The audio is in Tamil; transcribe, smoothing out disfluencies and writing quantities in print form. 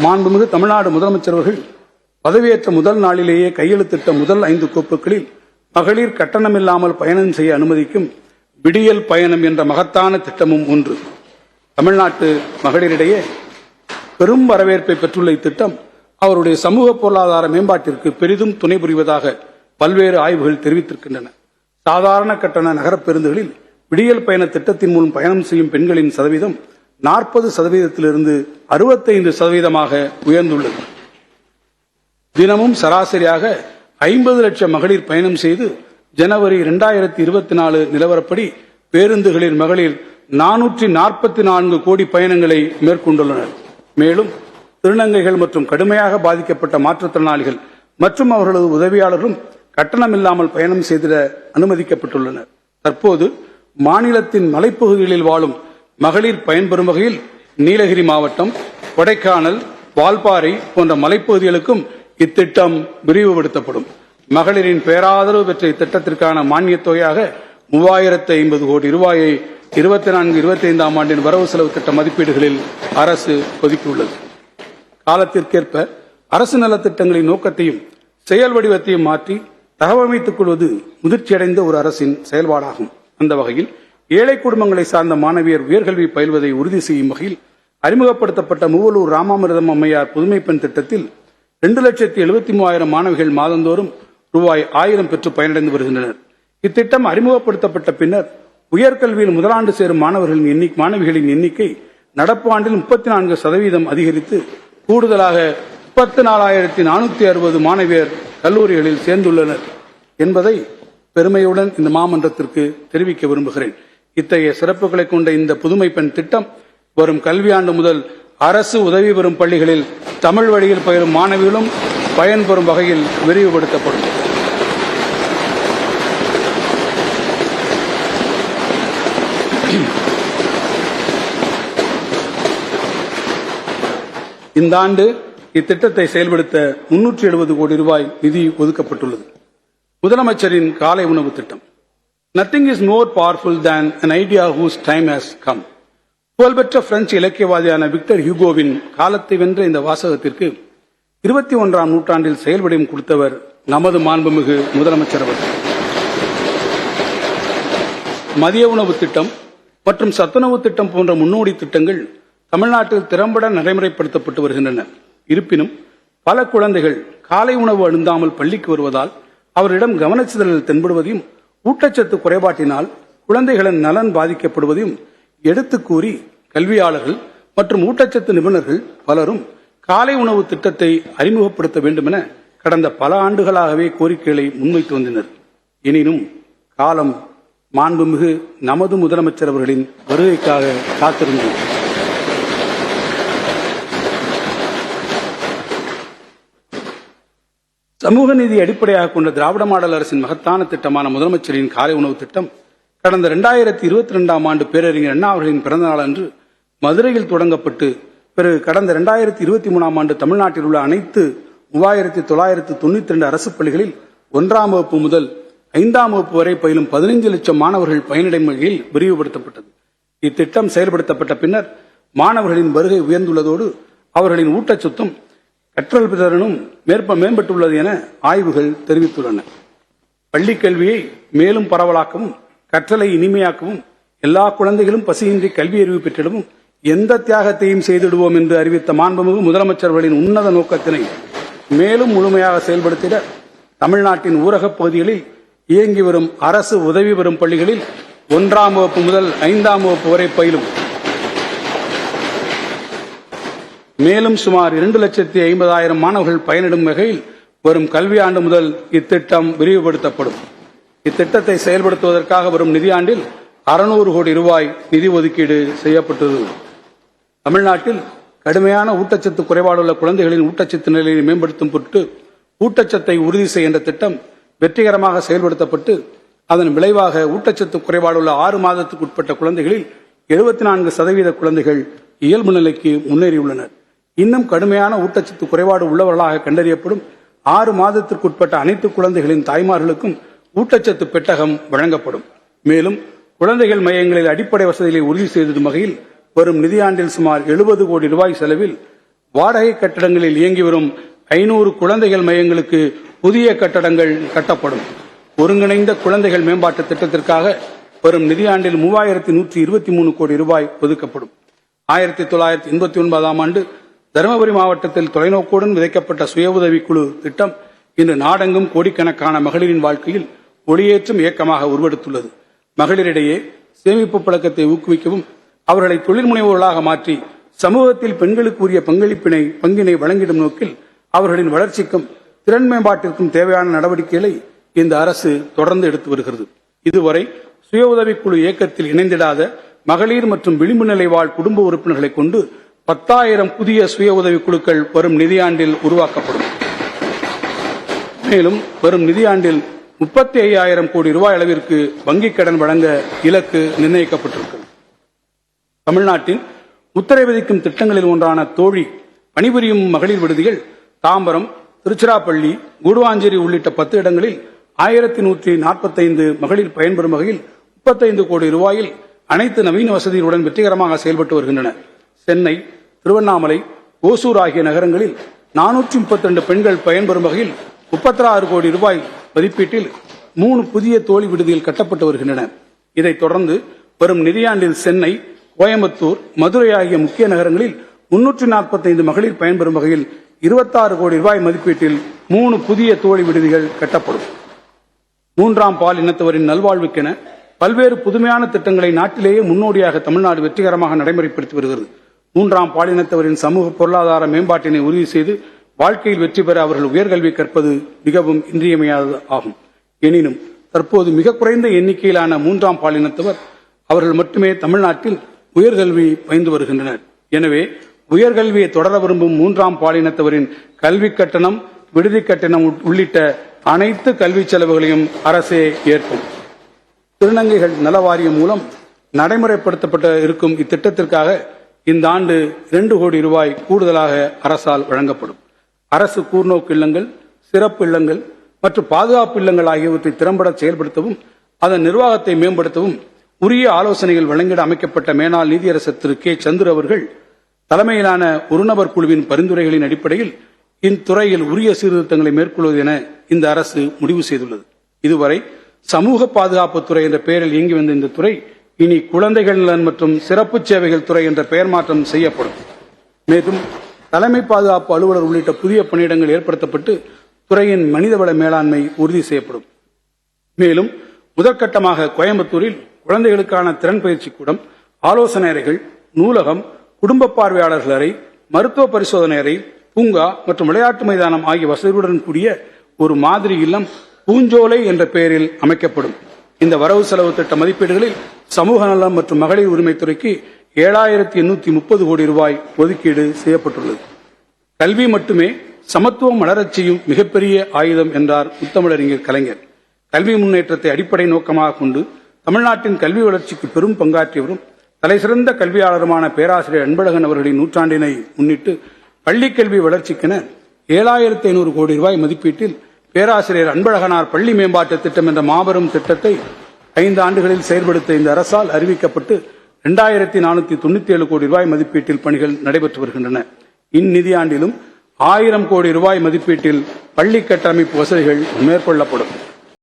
மாண்புமிகு தமிழ்நாடு முதலமைச்சர் அவர்கள் பதவியேற்ற முதல் நாளிலேயே கையெழுத்திட்ட முதல் 5 கோப்புகளில் மகளிர் கட்டணமில்லாமல் பயணம் செய்ய அனுமதிக்கும் விடியல் பயணம் என்ற மகத்தான திட்டமும் ஒன்று. தமிழ்நாட்டு மகளிரிடையே பெரும் வரவேற்பை பெற்றுள்ள இத்திட்டம் அவருடைய சமூக பொருளாதார மேம்பாட்டிற்கு பெரிதும் துணை புரிவதாக பல்வேறு ஆய்வுகள் தெரிவித்திருக்கின்றன. சாதாரண கட்டண நகரப் பேருந்துகளில் விடியல் பயண திட்டத்தின் மூலம் பயணம் செய்யும் பெண்களின் சதவீதம் 40%இலிருந்து 65% உயர்ந்துள்ளது. தினமும் சராசரியாக 50 லட்சம் மகளிர் பயணம் செய்து ஜனவரி 2024 நிலவரப்படி பேருந்துகளில் மகளிர் 444 கோடி பயணங்களை மேற்கொண்டுள்ளனர். மேலும் திருநங்கைகள் மற்றும் கடுமையாக பாதிக்கப்பட்ட மாற்றுத்திறனாளிகள் மற்றும் அவர்களது உதவியாளரும் கட்டணமில்லாமல் பயணம் செய்திட அனுமதிக்கப்பட்டுள்ளனர். தற்போது மாநிலத்தின் மலைப்பகுதிகளில் வாழும் மகளிர் பயன்பெறும் வகையில் நீலகிரி மாவட்டம், கொடைக்கானல், வால்பாறை போன்ற மலைப்பகுதிகளுக்கும் இத்திட்டம் விரிவுபடுத்தப்படும். மகளிரின் பேராதரவு பெற்ற இத்திட்டத்திற்கான மானியத் தொகையாக 3050 கோடி ரூபாயை 24-25 ஆண்டின் வரவு செலவு திட்ட மதிப்பீடுகளில் அரசு ஒதுக்கியுள்ளது. காலத்திற்கேற்ப அரசு நலத்திட்டங்களின் நோக்கத்தையும் செயல் வடிவத்தையும் மாற்றி தகவமைத்துக் கொள்வது முதிர்ச்சியடைந்த ஒரு அரசின் செயல்பாடாகும். அந்த வகையில் ஏழை குடும்பங்களை சார்ந்த மாணவியர் உயர்கல்வி பயில்வதை உறுதி செய்யும் வகையில் அறிமுகப்படுத்தப்பட்ட மூவலூர் ராமாமிர்தம் அம்மையார் புதுமை பெண் திட்டத்தில் 2,73,000 மாணவிகள் மாதந்தோறும் ரூபாய் 1000 பெற்று பயனடைந்து வருகின்றனர். இத்திட்டம் அறிமுகப்படுத்தப்பட்ட பின்னர் உயர்கல்வியில் முதலாண்டு சேரும் மாணவிகளின் எண்ணிக்கை நடப்பு ஆண்டில் 34% அதிகரித்து கூடுதலாக 34,460 மாணவியர் கல்லூரிகளில் சேர்ந்துள்ளனர் என்பதை பெருமையுடன் இந்த மாமன்றத்திற்கு தெரிவிக்க விரும்புகிறேன். இத்தகைய சிறப்புகளை கொண்ட இந்த புதுமை பெண் திட்டம் வரும் கல்வியாண்டு முதல் அரசு உதவி பெறும் பள்ளிகளில் தமிழ் வழியில் பயிலும் மாணவிகளும் பயன்பெறும் வகையில் விரிவுபடுத்தப்படும். இந்த ஆண்டு இத்திட்டத்தை செயல்படுத்த 370 கோடி ரூபாய் நிதி ஒதுக்கப்பட்டுள்ளது. முதலமைச்சரின் காலை உணவு திட்டம். Nothing is more powerful than an idea whose time has come. புகழ்பெற்ற பிரெஞ்சு இலக்கியவாதியான விக்டர் ஹியூகோவின் காலத்தை வென்ற இந்த வாசகத்திற்கு 21ஆம் நூற்றாண்டில் செயல்வடிவம் கொடுத்தவர் நமது மாண்புமிகு முதலமைச்சர் அவர்கள். மதிய உணவு திட்டம் மற்றும் சத்துணவு திட்டம் போன்ற முன்னோடி திட்டங்கள் தமிழ்நாட்டில் திறம்பட நடைமுறைப்படுத்தப்பட்டு வருகின்றன. இருப்பினும் பல குழந்தைகள் காலை உணவு அருந்தாமல் பள்ளிக்கு வருவதால் அவரிடம் கவனச்சிதறல் தென்படுவதையும் ஊட்டச்சத்து குறைபாட்டினால் குழந்தைகளின் நலன் பாதிக்கப்படுவதையும் எடுத்து கூறி கல்வியாளர்கள் மற்றும் ஊட்டச்சத்து நிபுணர்கள் பலரும் காலை உணவு திட்டத்தை அறிமுகப்படுத்த வேண்டும் என கடந்த பல ஆண்டுகளாகவே கோரிக்கைகளை முன்வைத்து வந்தனர். எனினும் காலம் மாண்புமிகு நமது முதலமைச்சர் அவர்களின் வருகைக்காக காத்திருந்தது. சமூக நீதி அடிப்படையாக கொண்ட திராவிட மாடல் அரசின் மகத்தான திட்டமான முதலமைச்சரின் காலை உணவு திட்டம் கடந்த 2022ஆம் ஆண்டு பேரறிஞர் அண்ணா அவர்களின் பிறந்த நாள் அன்று மதுரையில் தொடங்கப்பட்டு பிறகு கடந்த 2023ஆம் ஆண்டு தமிழ்நாட்டில் உள்ள அனைத்து 3992 அரசு பள்ளிகளில் 1ஆம் வகுப்பு முதல் 5ஆம் வகுப்பு வரை பயிலும் 15 லட்சம் மாணவர்கள் பயனடையும் வகையில் விரிவுபடுத்தப்பட்டது. இத்திட்டம் செயல்படுத்தப்பட்ட பின்னர் மாணவர்களின் வருகை உயர்ந்துள்ளதோடு அவர்களின் ஊட்டச்சத்தும் கற்றல் திறனும் மேம்பட்டுள்ளது என ஆய்வுகள் தெரிவித்துள்ளன. பள்ளி கல்வியை மேலும் பரவலாக்கவும் கற்றலை இனிமையாக்கவும் எல்லா குழந்தைகளும் பசியின்றி கல்வி அறிவு பெற்றிடவும் எந்த தியாகத்தையும் செய்திடுவோம் என்று அறிவித்த மாண்புமிகு முதலமைச்சர்களின் உன்னத நோக்கத்தினை மேலும் முழுமையாக செயல்படுத்திட தமிழ்நாட்டின் ஊரகப் பகுதிகளில் இயங்கி வரும் அரசு உதவி பெறும் பள்ளிகளில் 1ஆம் வகுப்பு முதல் 5ஆம் வகுப்பு வரை பயிலும் மேலும் சுமார் 2,50,000 மாணவர்கள் பயனிடும் வகையில் வரும் கல்வியாண்டு முதல் இத்திட்டம் விரிவுபடுத்தப்படும். இத்திட்டத்தை செயல்படுத்துவதற்காக வரும் நிதியாண்டில் 600 கோடி ரூபாய் நிதி ஒதுக்கீடு செய்யப்பட்டுள்ளது. தமிழ்நாட்டில் கடுமையான ஊட்டச்சத்து குறைபாடுள்ள குழந்தைகளின் ஊட்டச்சத்து நிலையை மேம்படுத்தும் பொருட்டு ஊட்டச்சத்தை உறுதி செய்கின்ற திட்டம் வெற்றிகரமாக செயல்படுத்தப்பட்டு அதன் விளைவாக ஊட்டச்சத்து குறைபாடுள்ள 6 மாதத்துக்கு உட்பட்ட குழந்தைகளில் 74% குழந்தைகள் இயல்பு நிலைக்கு முன்னேறியுள்ளனர். இன்னும் கடுமையான ஊட்டச்சத்து குறைபாடு உள்ளவர்களாக கண்டறியப்படும் 6 மாதத்திற்குட்பட்ட அனைத்து குழந்தைகளின் தாய்மார்களுக்கும் ஊட்டச்சத்து பெட்டகம் வழங்கப்படும். மேலும் குழந்தைகள் மையங்களில் அடிப்படை வசதிகளை உறுதி செய்திடும் வகையில் வரும் நிதியாண்டில் சுமார் 70 கோடி ரூபாய் செலவில் வாடகை கட்டடங்களில் இயங்கி வரும் 500 குழந்தைகள் மையங்களுக்கு புதிய கட்டடங்கள் கட்டப்படும். ஒருங்கிணைந்த குழந்தைகள் மேம்பாட்டு திட்டத்திற்காக வரும் நிதியாண்டில் 3123 கோடி ரூபாய் ஒதுக்கப்படும். 1989ஆம் ஆண்டு தருமபுரி மாவட்டத்தில் தொலைநோக்குடன் விதைக்கப்பட்ட சுய உதவிக்குழு திட்டம் இன்று நாடெங்கும் கோடிக்கணக்கான மகளிரின் வாழ்க்கையில் ஒளியேற்றும் இயக்கமாக உருவெடுத்துள்ளது. மகளிரிடையே சேமிப்பு பழக்கத்தை ஊக்குவிக்கவும் அவர்களை தொழில் முனைவோர்களாக மாற்றி சமூகத்தில் பெண்களுக்கு உரிய பங்கினை வழங்கிடும் நோக்கில் அவர்களின் வளர்ச்சிக்கும் திறன் மேம்பாட்டிற்கும் தேவையான நடவடிக்கைகளை இந்த அரசு தொடர்ந்து எடுத்து வருகிறது. இதுவரை சுய உதவிக்குழு இயக்கத்தில் இணைந்திடாத மகளிர் மற்றும் விளிம்பு நிலை வாழ் குடும்ப உறுப்பினர்களை கொண்டு 10,000 புதிய சுய உதவிக்குழுக்கள் வரும் நிதியாண்டில் உருவாக்கப்படும். மேலும் வரும் நிதியாண்டில் 35,000 கோடி ரூபாய் அளவிற்கு வங்கிக் கடன் வழங்க இலக்கு நிர்ணயிக்கப்பட்டிருக்கிறது. தமிழ்நாட்டின் முத்திரை விதிக்கும் திட்டங்களில் ஒன்றான தோழி பணிபுரியும் மகளிர் விடுதிகள் தாம்பரம், திருச்சிராப்பள்ளி, கூடுவாஞ்சேரி உள்ளிட்ட 10 இடங்களில் 1145 மகளிர் பயன்பெறும் வகையில் 35 கோடி ரூபாயில் அனைத்து நவீன வசதிகளுடன் வெற்றிகரமாக செயல்பட்டு வருகின்றன. சென்னை, திருவண்ணாமலை, ஓசூர் ஆகிய நகரங்களில் 432 பெண்கள் பயன்பெறும் வகையில் 36 கோடி ரூபாய் மதிப்பீட்டில் 3 புதிய தோழி விடுதிகள் கட்டப்பட்டு வருகின்றன. இதைத் தொடர்ந்து வரும் நிதியாண்டில் சென்னை, கோயம்புத்தூர், மதுரை ஆகிய முக்கிய நகரங்களில் 345 மகளிர் பயன்பெறும் வகையில் 26 கோடி ரூபாய் மதிப்பீட்டில் 3 புதிய தோழி விடுதிகள் கட்டப்படும். 3ஆம் பால் இனத்தவரின் நல்வாழ்வுக்கென பல்வேறு புதுமையான திட்டங்களை நாட்டிலேயே முன்னோடியாக தமிழ்நாடு வெற்றிகரமாக நடைமுறைப்படுத்தி வருகிறது. 3ஆம் பாலினத்தவரின் சமூக பொருளாதார மேம்பாட்டினை உறுதி செய்து வாழ்க்கையில் வெற்றி பெற அவர்கள் உயர்கல்வி கற்பது மிகவும் இன்றியமையாதது ஆகும். எனினும் தற்போது மிக குறைந்த எண்ணிக்கையிலான 3ஆம் பாலினத்தவர் அவர்கள் மட்டுமே தமிழ்நாட்டில் உயர்கல்வி பயின்று வருகின்றனர். எனவே உயர்கல்வியை தொடர விரும்பும் 3ஆம் பாலினத்தவரின் கல்வி கட்டணம், விடுதி கட்டணம் உள்ளிட்ட அனைத்து கல்வி செலவுகளையும் அரசே ஏற்கும். திருநங்கைகள் நல வாரியம் மூலம் நடைமுறைப்படுத்தப்பட்ட இருக்கும் இத்திட்டத்திற்காக இந்த ஆண்டு 2 கோடி ரூபாய் கூடுதலாக அரசால் வழங்கப்படும். அரசு கூர்நோக்கு இல்லங்கள், சிறப்பு இல்லங்கள் மற்றும் பாதுகாப்பு இல்லங்கள் ஆகியவற்றை திறம்பட செயல்படுத்தவும் அதன் நிர்வாகத்தை மேம்படுத்தவும் உரிய ஆலோசனைகள் வழங்கிட அமைக்கப்பட்ட மேனாள் நீதியரசர் திரு கே. சந்துரு அவர்கள் தலைமையிலான ஒருநபர் குழுவின் பரிந்துரைகளின் அடிப்படையில் இத்துறையில் உரிய சீர்திருத்தங்களை மேற்கொள்வது என இந்த அரசு முடிவு செய்துள்ளது. இதுவரை சமூக பாதுகாப்புத்துறை என்ற பெயரில் இயங்கி வந்த இந்த துறை இனி குழந்தைகள் நலன் மற்றும் சிறப்பு சேவைகள் துறை என்ற பெயர் மாற்றம் செய்யப்படும். மேலும் தலைமை பாதுகாப்பு அலுவலர் உள்ளிட்ட புதிய பணியிடங்கள் ஏற்படுத்தப்பட்டு துறையின் மனிதவள மேலாண்மை உறுதி செய்யப்படும். மேலும் முதற்கட்டமாக கோயம்புத்தூரில் குழந்தைகளுக்கான திறன் பயிற்சி கூடம், ஆலோசனை அறைகள், நூலகம், குடும்ப பார்வையாளர்கள் அறை, மருத்துவ பரிசோதனை அறை, பூங்கா மற்றும் விளையாட்டு மைதானம் ஆகிய வசதிகளுடன் கூடிய ஒரு மாதிரி இல்லம் பூஞ்சோலை என்ற பெயரில் அமைக்கப்படும். இந்த வரவு செலவு திட்ட மதிப்பீடுகளில் சமூக நலம் மற்றும் மகளிர் உரிமைத்துறைக்கு 7,830 கோடி ரூபாய் ஒதுக்கீடு செய்யப்பட்டுள்ளது. கல்வி மட்டுமே சமத்துவம் மலரச் செய்யும் மிகப்பெரிய ஆயுதம் என்றார் முத்தமிழறிஞர் கலைஞர். கல்வி முன்னேற்றத்தை அடிப்படை நோக்கமாக கொண்டு தமிழ்நாட்டின் கல்வி வளர்ச்சிக்கு பெரும் பங்காற்றியவரும் தலைசிறந்த கல்வியாளருமான பேராசிரியர் அன்பழகன் அவர்களின் நூற்றாண்டினை முன்னிட்டு பள்ளிக்கல்வி வளர்ச்சிக்கென 7,500 கோடி ரூபாய் மதிப்பீட்டில் பேராசிரியர் அன்பழகனார் பள்ளி மேம்பாட்டு திட்டம் என்ற மாபெரும் திட்டத்தை 5 ஆண்டுகளில் செயல்படுத்த இந்த அரசால் அறிவிக்கப்பட்டு 2,497 கோடி ரூபாய் மதிப்பீட்டில் பணிகள் நடைபெற்று வருகின்றன. இந்நிதியாண்டிலும் 1,000 கோடி ரூபாய் மதிப்பீட்டில் பள்ளி கட்டமைப்பு வசதிகள் மேற்கொள்ளப்படும்.